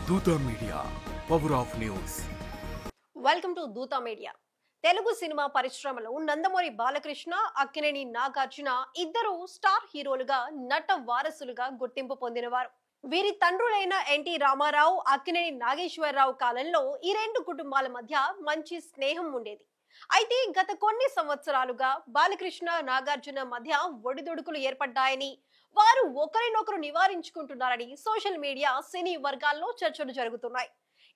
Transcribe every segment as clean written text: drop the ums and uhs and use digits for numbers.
దూత media, power of news. Welcome to దూత media. Telugu cinema పరిశ్రమలో నందమూరి బాలకృష్ణ, అక్కినేని నాగార్జున ఇద్దరు స్టార్ హీరోలుగా, నట వారసులుగా గుర్తింపు పొందినవారు. వీరి తండ్రులైన ఎన్టీ రామారావు, అక్కినేని నాగేశ్వరరావు కాలంలో ఈ రెండు కుటుంబాల మధ్య మంచి స్నేహం ఉండేది. అయితే గత కొన్ని సంవత్సరాలుగా బాలకృష్ణ, నాగార్జున మధ్య ఒడిదుడుకులు ఏర్పడ్డాయని, వారు ఒకరినొకరు నివారించుకుంటున్నారని సోషల్ మీడియా, సినీ వర్గాల్లో చర్చలు జరుగుతున్నాయి.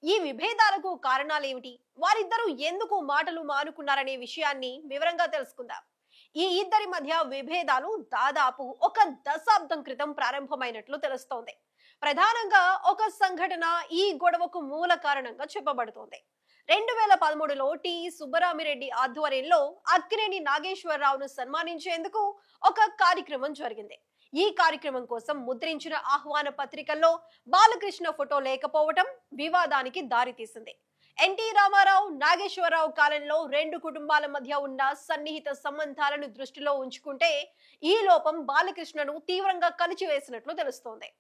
ఈ విభేదాలకు కారణాలేమిటి, వారిద్దరూ ఎందుకు మాటలు మానుకున్నారనే విషయాన్ని వివరంగా తెలుసుకుందాం. ఈ ఇద్దరి మధ్య విభేదాలు దాదాపు ఒక దశాబ్దం క్రితం ప్రారంభమైనట్లు తెలుస్తోంది. ప్రధానంగా ఒక సంఘటన ఈ గొడవకు మూల కారణంగా చెప్పబడుతోంది. 2013లో టి సుబ్బరామిరెడ్డి ఆధ్వర్యంలో అక్కినేని నాగేశ్వరరావును సన్మానించేందుకు ఒక కార్యక్రమం జరిగింది. ఈ కార్యక్రమం కోసం ముద్రించిన ఆహ్వాన పత్రికల్లో బాలకృష్ణ ఫోటో లేకపోవటం వివాదానికి దారితీసింది. ఎన్టీ రామారావు, నాగేశ్వరరావు కాలంలో రెండు కుటుంబాల మధ్య ఉన్న సన్నిహిత సంబంధాలను దృష్టిలో ఉంచుకుంటే ఈ లోపం బాలకృష్ణను తీవ్రంగా కలిచివేసినట్లు తెలుస్తోంది.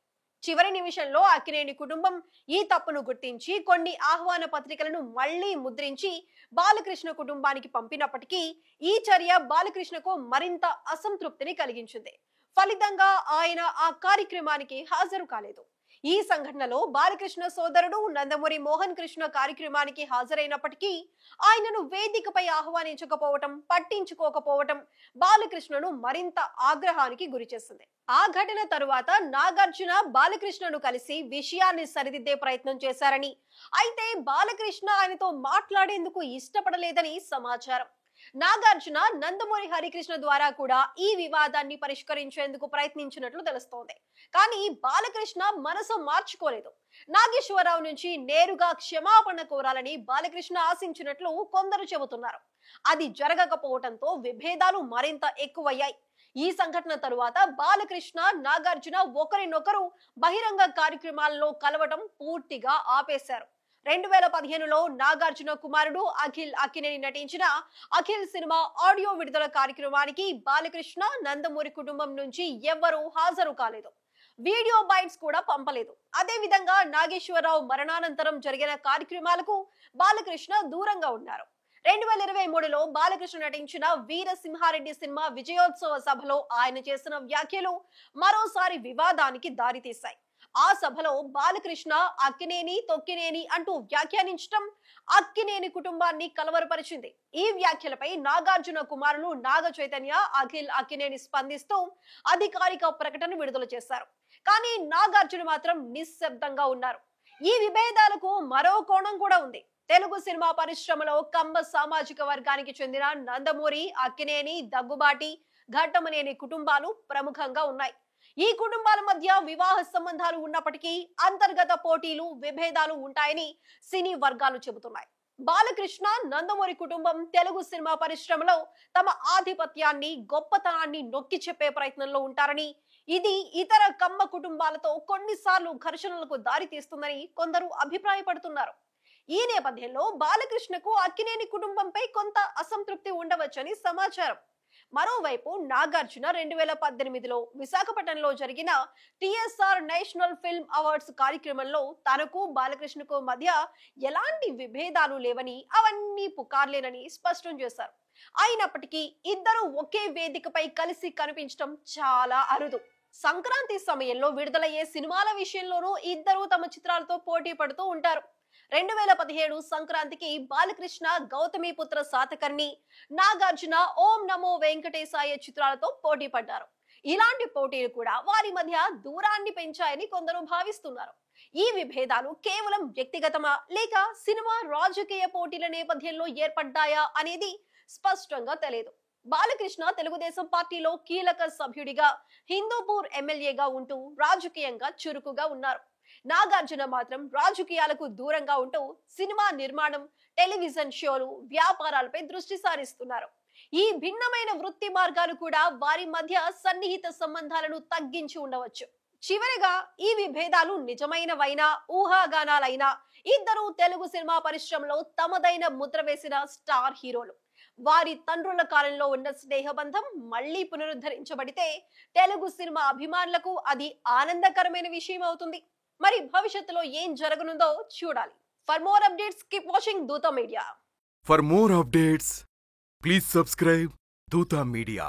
చివరి నిమిషంలో అక్కినేని కుటుంబం ఈ తప్పును గుర్తించి కొన్ని ఆహ్వాన పత్రికలను మళ్లీ ముద్రించి బాలకృష్ణ కుటుంబానికి పంపినప్పటికీ ఈ చర్య బాలకృష్ణకు మరింత అసంతృప్తిని కలిగించింది. ఫలితంగా ఆయన ఆ కార్యక్రమానికి హాజరు కాలేదు. ఈ సంఘటనలో బాలకృష్ణ సోదరుడు నందమూరి మోహన్ కృష్ణ కార్యక్రమానికి హాజరైనప్పటికీ ఆయనను వేదికపై ఆహ్వానించకపోవటం, పట్టించుకోకపోవటం బాలకృష్ణను మరింత ఆగ్రహానికి గురిచేసింది. ఆ ఘటన తరువాత నాగార్జున బాలకృష్ణను కలిసి విషయాన్ని సరిదిద్దే ప్రయత్నం చేశారని, అయితే బాలకృష్ణ ఆయనతో మాట్లాడేందుకు ఇష్టపడలేదని సమాచారం. నాగార్జున నందమూరి హరికృష్ణ ద్వారా కూడా ఈ వివాదాన్ని పరిష్కరించేందుకు ప్రయత్నించినట్లు తెలుస్తోంది. కానీ బాలకృష్ణ మనసు మార్చుకోలేదు. నాగేశ్వరరావు నుంచి నేరుగా క్షమాపణ కోరాలని బాలకృష్ణ ఆశించినట్లు కొందరు చెబుతున్నారు. అది జరగకపోవడంతో విభేదాలు మరింత ఎక్కువయ్యాయి. ఈ సంఘటన తరువాత బాలకృష్ణ, నాగార్జున ఒకరినొకరు బహిరంగ కార్యక్రమాల్లో కలవటం పూర్తిగా ఆపేశారు. 2015లో నాగార్జున కుమారుడు అఖిల్ అక్కినేని నటించిన అఖిల్ సినిమా ఆడియో విడుదల కార్యక్రమానికి బాలకృష్ణ, నందమూరి కుటుంబం నుంచి ఎవ్వరూ హాజరు కాలేదు. వీడియో బైట్స్ కూడా పంపలేదు. అదే విధంగా నాగేశ్వరరావు మరణానంతరం జరిగిన కార్యక్రమాలకు బాలకృష్ణ దూరంగా ఉన్నారు. 2023లో బాలకృష్ణ నటించిన వీరసింహారెడ్డి సినిమా విజయోత్సవ సభలో ఆయన చేసిన వ్యాఖ్యలు మరోసారి వివాదానికి దారితీశాయి. ఆ సభలో బాలకృష్ణ అక్కినేని, తొక్కినేని అంటూ వ్యాఖ్యానించడం అక్కినేని కుటుంబాన్ని కలవరపరిచింది. ఈ వ్యాఖ్యలపై నాగార్జున కుమారులు నాగ చైతన్య, అఖిల్ అక్కినేని స్పందిస్తూ అధికారిక ప్రకటన విడుదల చేశారు. కానీ నాగార్జున మాత్రం నిశ్శబ్దంగా ఉన్నారు. ఈ విభేదాలకు మరో కోణం కూడా ఉంది. తెలుగు సినిమా పరిశ్రమలో కమ్మ సామాజిక వర్గానికి చెందిన నందమూరి, అక్కినేని, దగ్గుబాటి, ఘట్టమనేని కుటుంబాలు ప్రముఖంగా ఉన్నాయి. ఈ కుటుంబాల మధ్య వివాహ సంబంధాలు ఉన్నప్పటికీ అంతర్గత పోటీలు, విభేదాలు ఉంటాయని సినీ వర్గాలు చెబుతున్నాయి. బాలకృష్ణ, నందమూరి కుటుంబం తెలుగు సినిమా పరిశ్రమలో తమ ఆధిపత్యాన్ని, గొప్పతనాన్ని నొక్కి చెప్పే ప్రయత్నంలో ఉంటారని, ఇది ఇతర కమ్మ కుటుంబాలతో కొన్నిసార్లు ఘర్షణలకు దారి తీస్తుందని కొందరు అభిప్రాయపడుతున్నారు. ఈ నేపథ్యంలో బాలకృష్ణకు అక్కినేని కుటుంబంపై కొంత అసంతృప్తి ఉండవచ్చని సమాచారం. మరోవైపు నాగార్జున 2018లో విశాఖపట్నంలో జరిగిన టిఎస్ఆర్ నేషనల్ ఫిల్మ్ అవార్డ్స్ కార్యక్రమంలో తనకు, బాలకృష్ణకు మధ్య ఎలాంటి విభేదాలు లేవని, అవన్నీ పుకార్లేనని స్పష్టం చేశారు. అయినప్పటికీ ఇద్దరు ఒకే వేదికపై కలిసి కనిపించడం చాలా అరుదు. సంక్రాంతి సమయంలో విడుదలయ్యే సినిమాల విషయంలోనూ ఇద్దరు తమ చిత్రాలతో పోటీ పడుతూ ఉంటారు. 2017 సంక్రాంతికి బాలకృష్ణ గౌతమిపుత్ర శాతకర్ణి, నాగార్జున ఓం నమో వెంకటేశాయ చిత్రాలతో పోటీ పడ్డారు. ఇలాంటి పోటీలు కూడా వారి మధ్య దూరాన్ని పెంచాయని కొందరు భావిస్తున్నారు. ఈ విభేదాలు కేవలం వ్యక్తిగతమా, లేక సినిమా రాజకీయ పోటీల నేపథ్యంలో ఏర్పడ్డాయా అనేది స్పష్టంగా తెలియదు. బాలకృష్ణ తెలుగుదేశం పార్టీలో కీలక సభ్యుడిగా, హిందూపూర్ ఎమ్మెల్యేగా ఉంటూ రాజకీయంగా చురుకుగా ఉన్నారు. నాగార్జున మాత్రం రాజకీయాలకు దూరంగా ఉంటూ సినిమా నిర్మాణం, టెలివిజన్ షోలు, వ్యాపారాలపై దృష్టి సారిస్తున్నారు. ఈ భిన్నమైన వృత్తి మార్గాలు కూడా వారి మధ్య సన్నిహిత సంబంధాలను తగ్గించి ఉండవచ్చు. చివరిగా ఈ విభేదాలు నిజమైనవైనా, ఊహాగానాలైనా ఇద్దరు తెలుగు సినిమా పరిశ్రమలో తమదైన ముద్ర వేసిన స్టార్ హీరోలు. వారి తండ్రుల కాలంలో ఉన్న స్నేహబంధం మళ్లీ పునరుద్ధరించబడితే తెలుగు సినిమా అభిమానులకు అది ఆనందకరమైన విషయం అవుతుంది. మరి భవిష్యత్తులో ఏం జరగనుందో చూడాలి. For more updates keep watching దూత media. For more updates, please subscribe Duta Media.